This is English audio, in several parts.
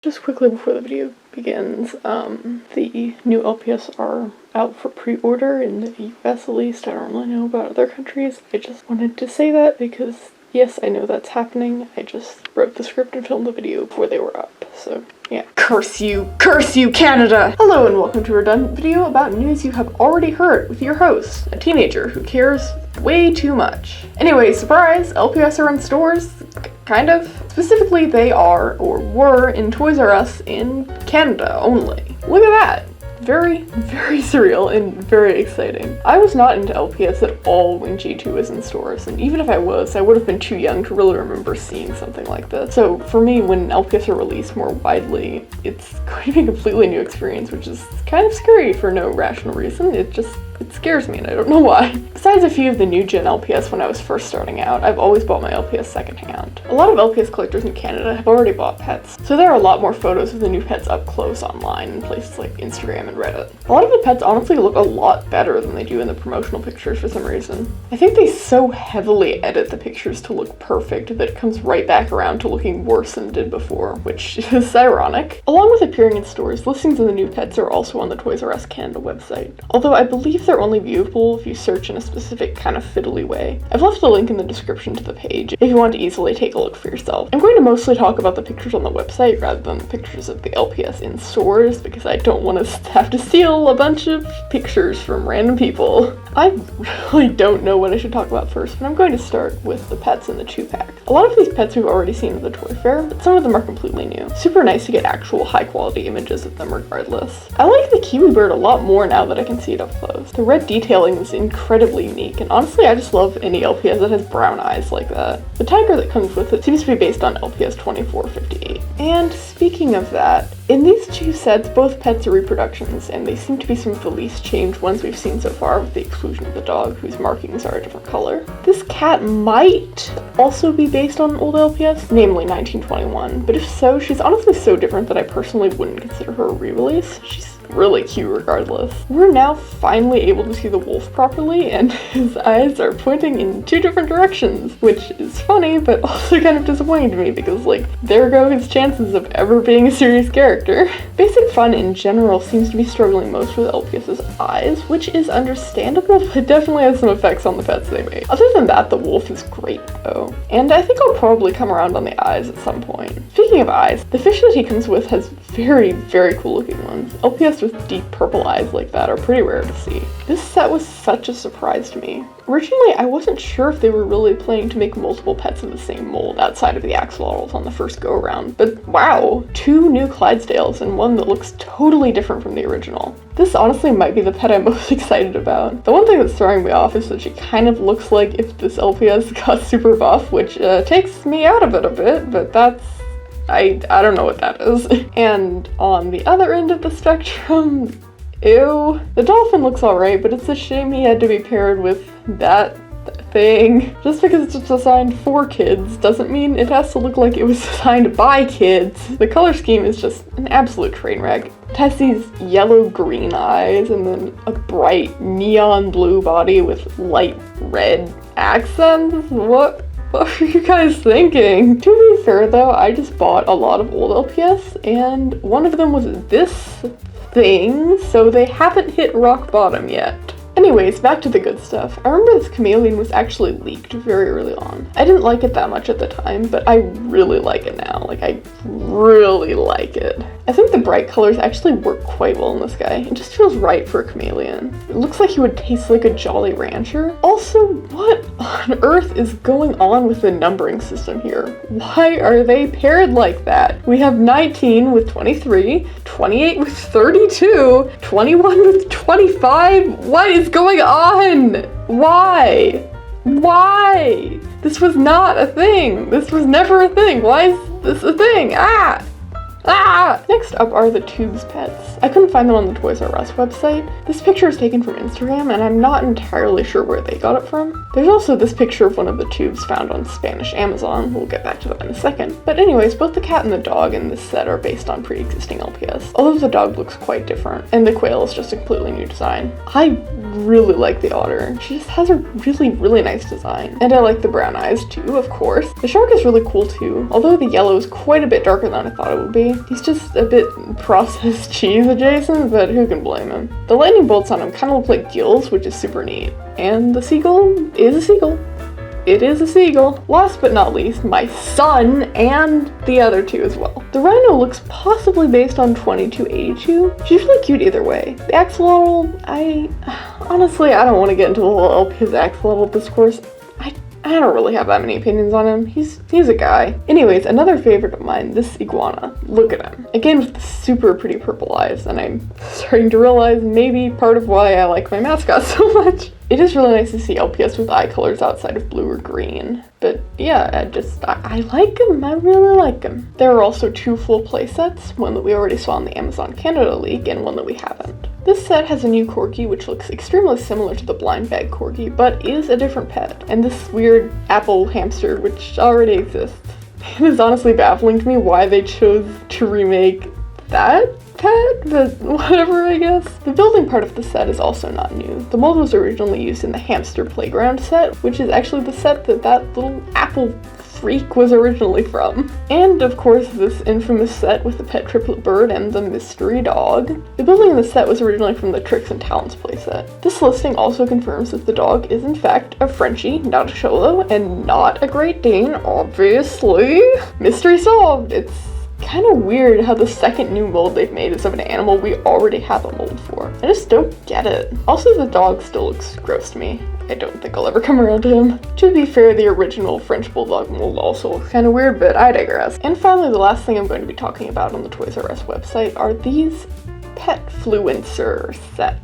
Just quickly before the video begins, the new LPS are out for pre-order in the US at least. I don't really know about other countries. I just wanted to say that because, yes, I know that's happening. I just wrote the script and filmed the video before they were up, so yeah. Curse you, Canada! Hello and welcome to a redundant video about news you have already heard with your host, a teenager who cares way too much. Anyway, surprise, LPS are in stores, kind of. Specifically, they are, or were, in Toys R Us in Canada only. Look at that! Very, very surreal and very exciting. I was not into LPS at all when G2 was in stores, and even if I was, I would have been too young to really remember seeing something like this. So for me, when LPS are released more widely, it's going to be a completely new experience, which is kind of scary for no rational reason. It scares me and I don't know why. Besides a few of the new gen LPS when I was first starting out, I've always bought my LPS secondhand. A lot of LPS collectors in Canada have already bought pets, so there are a lot more photos of the new pets up close online in places like Instagram and Reddit. A lot of the pets honestly look a lot better than they do in the promotional pictures for some reason. I think they so heavily edit the pictures to look perfect that it comes right back around to looking worse than it did before, which is ironic. Along with appearing in stores, listings of the new pets are also on the Toys R Us Canada website, although I believe they're only viewable if you search in a specific kind of fiddly way. I've left a link in the description to the page if you want to easily take a look for yourself. I'm going to mostly talk about the pictures on the website rather than the pictures of the LPS in stores because I don't want to have to steal a bunch of pictures from random people. I really don't know what I should talk about first, but I'm going to start with the pets in the 2-pack. A lot of these pets we've already seen at the toy fair, but some of them are completely new. Super nice to get actual high quality images of them regardless. I like the kiwi bird a lot more now that I can see it up close. The red detailing is incredibly unique, and honestly I just love any LPS that has brown eyes like that. The tiger that comes with it seems to be based on LPS 2458. And speaking of that, in these two sets, both pets are reproductions, and they seem to be some of the least changed ones we've seen so far, with the exclusion of the dog, whose markings are a different color. This cat might also be based on an old LPS, namely 1921, but if so, she's honestly so different that I personally wouldn't consider her a re-release. She's really cute regardless. We're now finally able to see the wolf properly, and his eyes are pointing in two different directions, which is funny, but also kind of disappointing to me because, like, there go his chances of ever being a serious character. Basic Fun in general seems to be struggling most with LPS's eyes, which is understandable, but definitely has some effects on the pets they made. Other than that, the wolf is great though, and I think I'll probably come around on the eyes at some point. Speaking of eyes, the fish that he comes with has very, very cool looking ones. LPS with deep purple eyes like that are pretty rare to see. This set was such a surprise to me. Originally, I wasn't sure if they were really planning to make multiple pets of the same mold outside of the axolotls on the first go-around, but wow, 2 new Clydesdales and one that looks totally different from the original. This honestly might be the pet I'm most excited about. The one thing that's throwing me off is that she kind of looks like if this LPS got super buff, which takes me out of it a bit, but that's I don't know what that is. And on the other end of the spectrum, ew. The dolphin looks alright, but it's a shame he had to be paired with that thing. Just because it's designed for kids doesn't mean it has to look like it was designed by kids. The color scheme is just an absolute train wreck. It has these yellow-green eyes and then a bright neon blue body with light red accents. What are you guys thinking? To be fair though, I just bought a lot of old LPS and one of them was this thing, so they haven't hit rock bottom yet. Anyways, back to the good stuff. I remember this chameleon was actually leaked very early on. I didn't like it that much at the time, but I really like it now. Like, I really like it. I think the bright colors actually work quite well in this guy. It just feels right for a chameleon. It looks like he would taste like a Jolly Rancher. Also, what on earth is going on with the numbering system here? Why are they paired like that? We have 19 with 23, 28 with 32, 21 with 25. What is going on? Why? Why? This was not a thing. This was never a thing. Why is this a thing? Ah! Next up are the Tubes pets. I couldn't find them on the Toys R Us website. This picture is taken from Instagram, and I'm not entirely sure where they got it from. There's also this picture of one of the tubes found on Spanish Amazon. We'll get back to that in a second. But anyways, both the cat and the dog in this set are based on pre-existing LPS, although the dog looks quite different, and the quail is just a completely new design. I really like the otter. She just has a really nice design. And I like the brown eyes too, of course. The shark is really cool too, although the yellow is quite a bit darker than I thought it would be. He's just a bit processed cheese adjacent, but who can blame him? The lightning bolts on him kind of look like gills, which is super neat. And the seagull is a seagull. It is a seagull. Last but not least, my son and the other two as well. The rhino looks possibly based on 2282. She's really cute either way. The axolotl, honestly, I don't want to get into the whole LPS axolotl discourse. I don't really have that many opinions on him. He's a guy. Anyways, another favorite of mine, this iguana. Look at him. Again, with the super pretty purple eyes, and I'm starting to realize maybe part of why I like my mascot so much. It is really nice to see LPS with eye colors outside of blue or green. But yeah, I like him. I really like him. There are also two full play sets, one that we already saw in the Amazon Canada League and one that we haven't. This set has a new corgi which looks extremely similar to the blind bag corgi, but is a different pet. And this weird apple hamster which already exists. It is honestly baffling to me why they chose to remake that pet, but whatever, I guess. The building part of the set is also not new. The mold was originally used in the hamster playground set, which is actually the set that little apple freak was originally from. And of course this infamous set with the pet triplet bird and the mystery dog. The building in the set was originally from the Tricks and Talents playset. This listing also confirms that the dog is in fact a Frenchie, not a Cholo, and not a Great Dane, obviously. Mystery solved! It's kind of weird how the second new mold they've made is of an animal we already have a mold for. I just don't get it. Also, the dog still looks gross to me. I don't think I'll ever come around to him. To be fair, the original French Bulldog mold also looks kind of weird, but I digress. And finally, the last thing I'm going to be talking about on the Toys R Us website are these Petfluencer sets.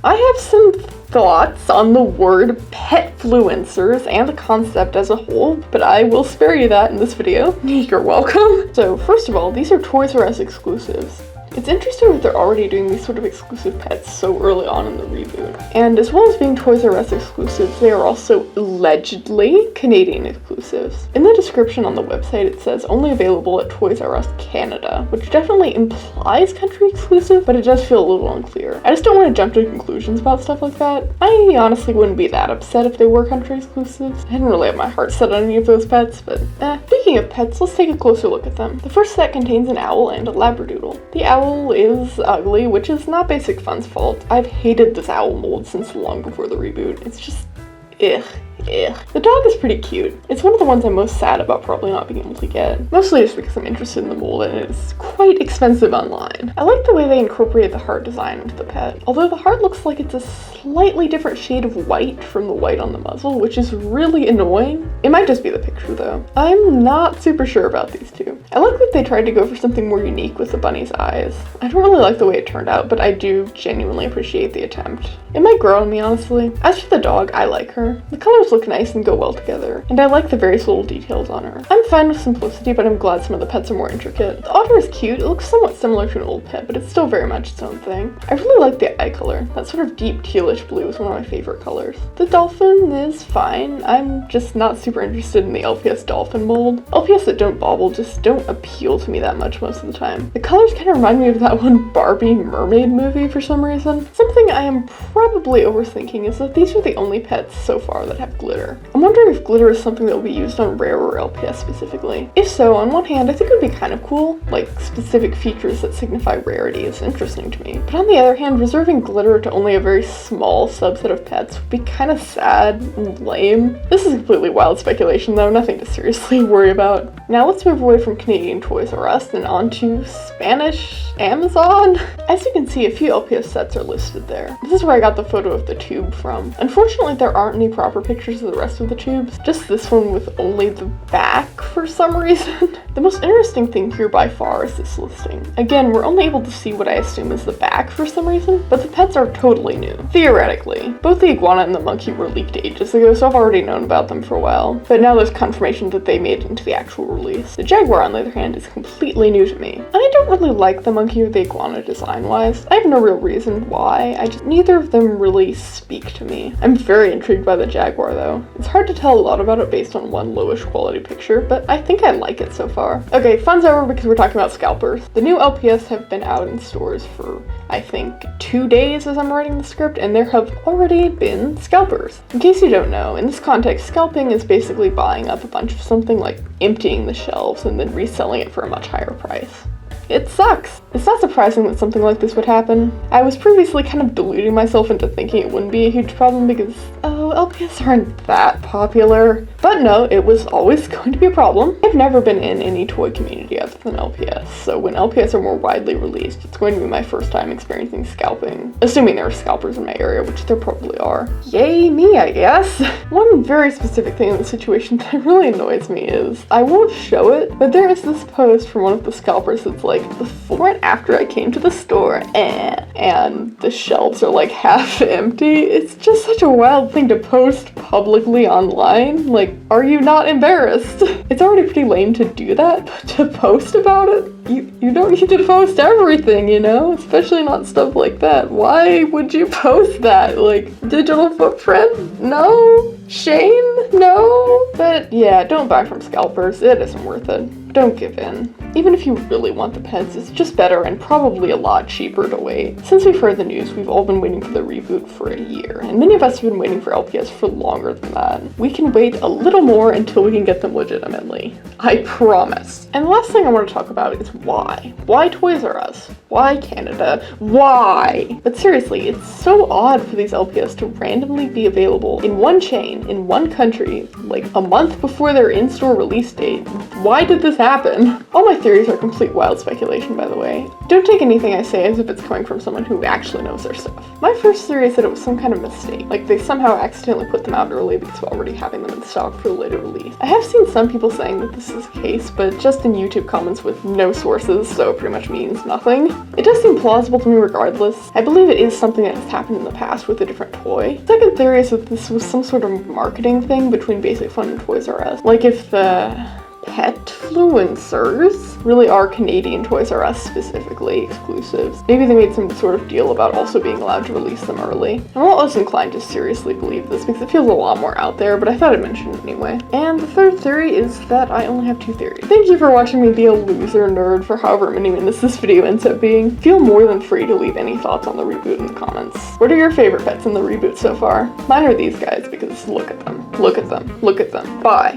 I have some thoughts on the word petfluencers and the concept as a whole, but I will spare you that in this video. You're welcome. So first of all, these are Toys R Us exclusives. It's interesting that they're already doing these sort of exclusive pets so early on in the reboot. And as well as being Toys R Us exclusives, they are also allegedly Canadian exclusives. In the description on the website it says only available at Toys R Us Canada, which definitely implies country exclusive, but it does feel a little unclear. I just don't want to jump to conclusions about stuff like that. I honestly wouldn't be that upset if they were country exclusives. I didn't really have my heart set on any of those pets, but Speaking of pets, let's take a closer look at them. The first set contains an owl and a labradoodle. The owl is ugly, which is not Basic Fun's fault. I've hated this owl mold since long before the reboot. It's just, ugh. The dog is pretty cute. It's one of the ones I'm most sad about probably not being able to get. Mostly just because I'm interested in the mold and it's quite expensive online. I like the way they incorporated the heart design into the pet. Although the heart looks like it's a slightly different shade of white from the white on the muzzle, which is really annoying. It might just be the picture though. I'm not super sure about these two. I like that they tried to go for something more unique with the bunny's eyes. I don't really like the way it turned out, but I do genuinely appreciate the attempt. It might grow on me, honestly. As for the dog, I like her. The colors look nice and go well together, and I like the various little details on her. I'm fine with simplicity, but I'm glad some of the pets are more intricate. The otter is cute. It looks somewhat similar to an old pet, but it's still very much its own thing. I really like the eye color. That sort of deep tealish blue is one of my favorite colors. The dolphin is fine. I'm just not super interested in the LPS dolphin mold. LPS that don't bobble just don't appeal to me that much most of the time. The colors kind of remind me of that one Barbie mermaid movie for some reason. Something I am probably overthinking is that these are the only pets so far that have glitter. I'm wondering if glitter is something that will be used on rarer LPS specifically. If so, on one hand, I think it would be kind of cool, like specific features that signify rarity is interesting to me. But on the other hand, reserving glitter to only a very small subset of pets would be kind of sad and lame. This is completely wild speculation though, nothing to seriously worry about. Now let's move away from Canadian Toys R Us and on to Spanish Amazon. As you can see, a few LPS sets are listed there. This is where I got the photo of the tube from. Unfortunately, there aren't any proper pictures pictures of the rest of the tubes. Just this one with only the back for some reason. The most interesting thing here by far is this listing. Again, we're only able to see what I assume is the back for some reason, but the pets are totally new. Theoretically, both the iguana and the monkey were leaked ages ago, so I've already known about them for a while, but now there's confirmation that they made it into the actual release. The jaguar, on the other hand, is completely new to me. And I don't really like the monkey or the iguana design-wise. I have no real reason why, neither of them really speak to me. I'm very intrigued by the jaguar though. It's hard to tell a lot about it based on one lowish quality picture, but I think I like it so far. Okay, fun's over because we're talking about scalpers. The new LPS have been out in stores for, I think, 2 days as I'm writing the script, and there have already been scalpers. In case you don't know, in this context, scalping is basically buying up a bunch of something, like emptying the shelves and then reselling it for a much higher price. It sucks. It's not surprising that something like this would happen. I was previously kind of deluding myself into thinking it wouldn't be a huge problem because, oh, LPS aren't that popular. But no, it was always going to be a problem. I've never been in any toy community other than LPS, so when LPS are more widely released, it's going to be my first time experiencing scalping. Assuming there are scalpers in my area, which there probably are. Yay me, I guess. One very specific thing in the situation that really annoys me is, I won't show it, but there is this post from one of the scalpers that's like, before and after I came to the store, and the shelves are like half empty. It's just such a wild thing to post publicly online. Like, are you not embarrassed? It's already pretty lame to do that, but to post about it? You don't need to post everything, you know? Especially not stuff like that. Why would you post that? Like, digital footprint? No? Shame? No? But yeah, don't buy from scalpers. It isn't worth it. Don't give in. Even if you really want the pets, it's just better and probably a lot cheaper to wait. Since we've heard the news, we've all been waiting for the reboot for a year, and many of us have been waiting for LPS for longer than that. We can wait a little more until we can get them legitimately. I promise. And the last thing I want to talk about is why. Why Toys R Us? Why Canada? Why? But seriously, it's so odd for these LPS to randomly be available in one chain, in one country, like a month before their in-store release date. Why did this happen? All my theories are complete wild speculation, by the way. Don't take anything I say as if it's coming from someone who actually knows their stuff. My first theory is that it was some kind of mistake, like they somehow accidentally put them out early because of already having them in stock for the later release. I have seen some people saying that this is the case, but just in YouTube comments with no sources, so it pretty much means nothing. It does seem plausible to me regardless. I believe it is something that has happened in the past with a different toy. Second theory is that this was some sort of marketing thing between Basic Fun and Toys R Us. Like if the petfluencers really are Canadian Toys R Us specifically exclusives. Maybe they made some sort of deal about also being allowed to release them early. I'm not less inclined to seriously believe this because it feels a lot more out there, but I thought I'd mention it anyway. And the third theory is that I only have 2 theories. Thank you for watching me be a loser nerd for however many minutes this video ends up being. Feel more than free to leave any thoughts on the reboot in the comments. What are your favorite pets in the reboot so far? Mine are these guys because look at them. Look at them. Look at them. Bye.